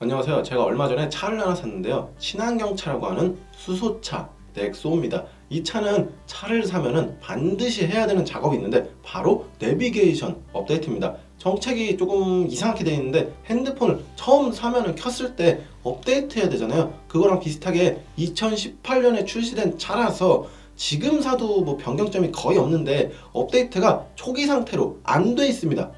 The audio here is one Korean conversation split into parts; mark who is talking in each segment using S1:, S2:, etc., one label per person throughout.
S1: 안녕하세요. 제가 얼마 전에 차를 하나 샀는데요. 친환경차라고 하는 수소차 넥소입니다. 이 차는 차를 사면은 반드시 해야 되는 작업이 있는데 바로 내비게이션 업데이트입니다. 정책이 조금 이상하게 되어 있는데 핸드폰을 처음 사면은 켰을 때 업데이트 해야 되잖아요. 그거랑 비슷하게 2018년에 출시된 차라서 지금 사도 뭐 변경점이 거의 없는데 업데이트가 초기 상태로 안 돼 있습니다.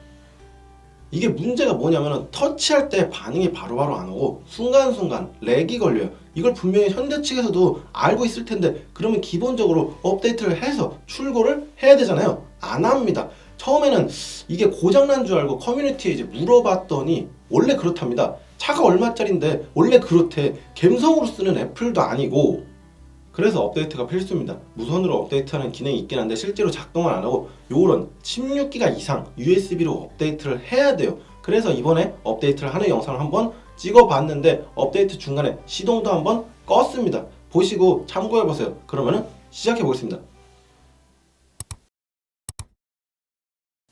S1: 이게 문제가 뭐냐면은 터치할 때 반응이 바로바로 안 오고 순간순간 렉이 걸려요. 이걸 분명히 현대 측에서도 알고 있을 텐데 그러면 기본적으로 업데이트를 해서 출고를 해야 되잖아요. 안 합니다. 처음에는 이게 고장난 줄 알고 커뮤니티에 이제 물어봤더니 원래 그렇답니다. 차가 얼마짜린데 원래 그렇대. 갬성으로 쓰는 애플도 아니고. 그래서 업데이트가 필수입니다. 무선으로 업데이트하는 기능이 있긴 한데 실제로 작동을 안 하고 요런 16기가 이상 USB로 업데이트를 해야 돼요. 그래서 이번에 업데이트를 하는 영상을 한번 찍어봤는데 업데이트 중간에 시동도 한번 껐습니다. 보시고 참고해보세요. 그러면은 시작해보겠습니다.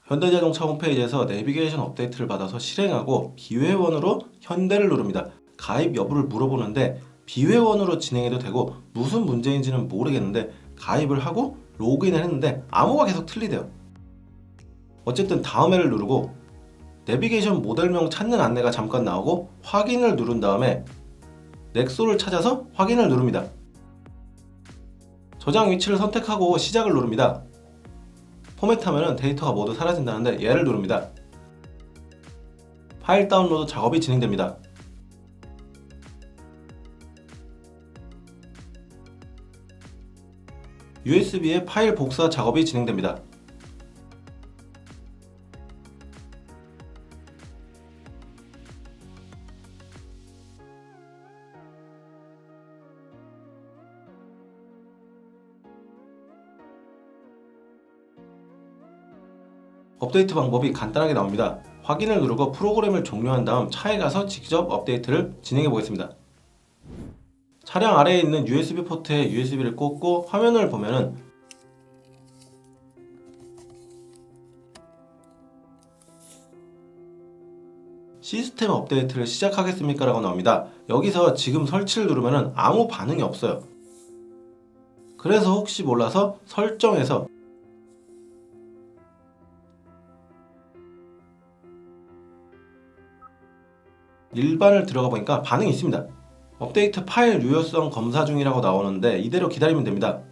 S1: 현대자동차 홈페이지에서 내비게이션 업데이트를 받아서 실행하고 비회원으로 현대를 누릅니다. 가입 여부를 물어보는데 비회원으로 진행해도 되고 무슨 문제인지는 모르겠는데 가입을 하고 로그인을 했는데 암호가 계속 틀리대요. 어쨌든 다음에를 누르고 내비게이션 모델명 찾는 안내가 잠깐 나오고 확인을 누른 다음에 넥소를 찾아서 확인을 누릅니다. 저장 위치를 선택하고 시작을 누릅니다. 포맷하면 데이터가 모두 사라진다는데 얘를 누릅니다. 파일 다운로드 작업이 진행됩니다. USB에 파일 복사 작업이 진행됩니다. 업데이트 방법이 간단하게 나옵니다. 확인을 누르고 프로그램을 종료한 다음 차에 가서 직접 업데이트를 진행해 보겠습니다. 차량 아래에 있는 USB 포트에 USB를 꽂고 화면을 보면은 시스템 업데이트를 시작하겠습니까? 라고 나옵니다. 여기서 지금 설치를 누르면은 아무 반응이 없어요. 그래서 혹시 몰라서 설정에서 일반을 들어가 보니까 반응이 있습니다. 업데이트 파일 유효성 검사 중이라고 나오는데 이대로 기다리면 됩니다.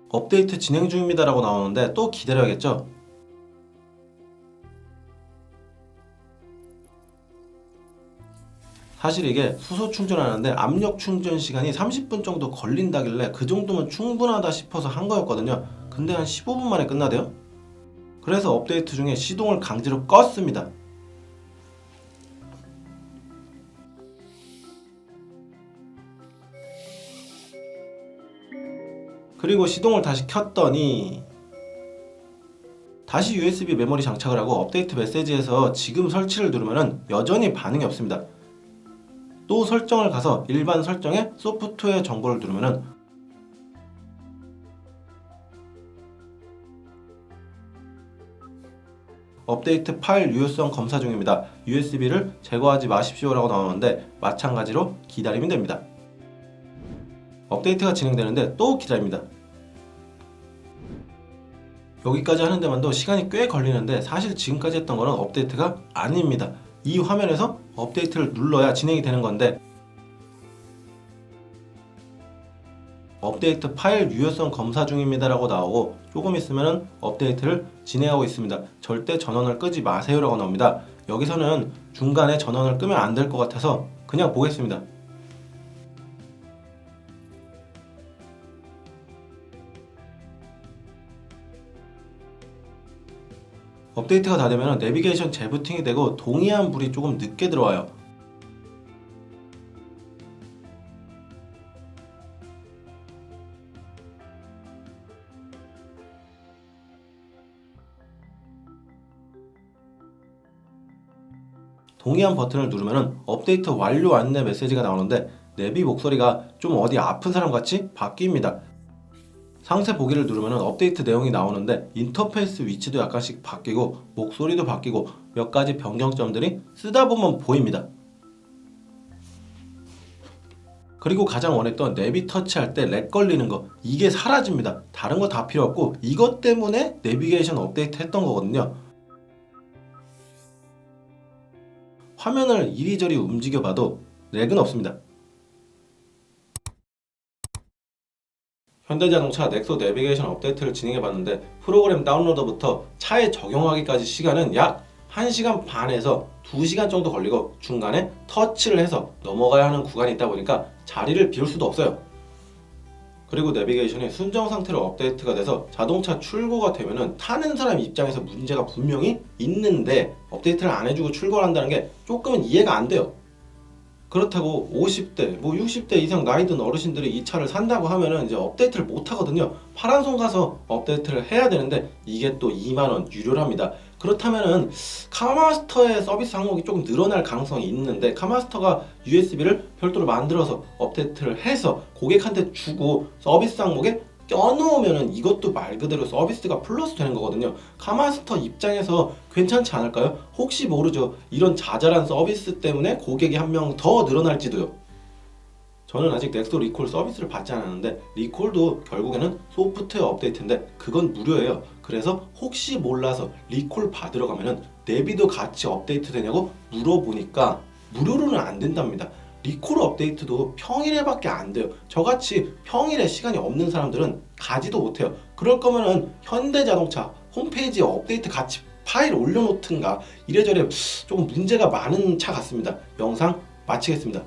S1: 업데이트 진행 중입니다 라고 나오는데 또 기다려야겠죠. 사실 이게 수소 충전하는데 압력 충전 시간이 30분 정도 걸린다길래 그 정도면 충분하다 싶어서 한 거였거든요. 근데 한 15분 만에 끝나대요. 그래서 업데이트 중에 시동을 강제로 껐습니다. 그리고 시동을 다시 켰더니 다시 USB 메모리 장착을 하고 업데이트 메시지에서 지금 설치를 누르면 여전히 반응이 없습니다. 또 설정을 가서 일반 설정에 소프트웨어 정보를 누르면 업데이트 파일 유효성 검사 중입니다. USB를 제거하지 마십시오 라고 나오는데 마찬가지로 기다리면 됩니다. 업데이트가 진행되는데 또 기다립니다. 여기까지 하는 데만도 시간이 꽤 걸리는데 사실 지금까지 했던 거는 업데이트가 아닙니다. 이 화면에서 업데이트를 눌러야 진행이 되는 건데 업데이트 파일 유효성 검사 중입니다 라고 나오고 조금 있으면 업데이트를 진행하고 있습니다. 절대 전원을 끄지 마세요 라고 나옵니다. 여기서는 중간에 전원을 끄면 안 될 것 같아서 그냥 보겠습니다. 업데이트가 다 되면 내비게이션 재부팅이 되고 동의한 불이 조금 늦게 들어와요. 동의한 버튼을 누르면 업데이트 완료 안내 메시지가 나오는데 내비 목소리가 좀 어디 아픈 사람 같이 바뀝니다. 상세 보기를 누르면 업데이트 내용이 나오는데 인터페이스 위치도 약간씩 바뀌고 목소리도 바뀌고 몇 가지 변경점들이 쓰다 보면 보입니다. 그리고 가장 원했던 내비 터치할 때 렉 걸리는 거, 이게 사라집니다. 다른 거 다 필요 없고 이것 때문에 내비게이션 업데이트 했던 거거든요. 화면을 이리저리 움직여 봐도 렉은 없습니다. 현대자동차 넥소 내비게이션 업데이트를 진행해 봤는데 프로그램 다운로드부터 차에 적용하기까지 시간은 약 1시간 반에서 2시간 정도 걸리고 중간에 터치를 해서 넘어가야 하는 구간이 있다 보니까 자리를 비울 수도 없어요. 그리고 내비게이션이 순정 상태로 업데이트가 돼서 자동차 출고가 되면은 타는 사람 입장에서 문제가 분명히 있는데 업데이트를 안 해주고 출고를 한다는 게 조금은 이해가 안 돼요. 그렇다고 50대, 60대 이상 나이 든 어르신들이 이 차를 산다고 하면은 이제 업데이트를 못 하거든요. 파란손 가서 업데이트를 해야 되는데 이게 또 2만 원 유료랍니다. 그렇다면은 카마스터의 서비스 항목이 조금 늘어날 가능성이 있는데 카마스터가 USB를 별도로 만들어서 업데이트를 해서 고객한테 주고 서비스 항목에 껴놓으면은 이것도 말 그대로 서비스가 플러스 되는 거거든요. 카마스터 입장에서 괜찮지 않을까요? 혹시 모르죠. 이런 자잘한 서비스 때문에 고객이 한 명 더 늘어날지도요. 저는 아직 넥소 리콜 서비스를 받지 않았는데 리콜도 결국에는 소프트웨어 업데이트인데 그건 무료예요. 그래서 혹시 몰라서 리콜 받으러 가면은 내비도 같이 업데이트 되냐고 물어보니까 무료로는 안 된답니다. 리콜 업데이트도 평일에밖에 안 돼요. 저같이 평일에 시간이 없는 사람들은 가지도 못해요. 그럴 거면은 현대자동차 홈페이지에 업데이트 같이 파일 올려놓든가 이래저래 조금 문제가 많은 차 같습니다. 영상 마치겠습니다.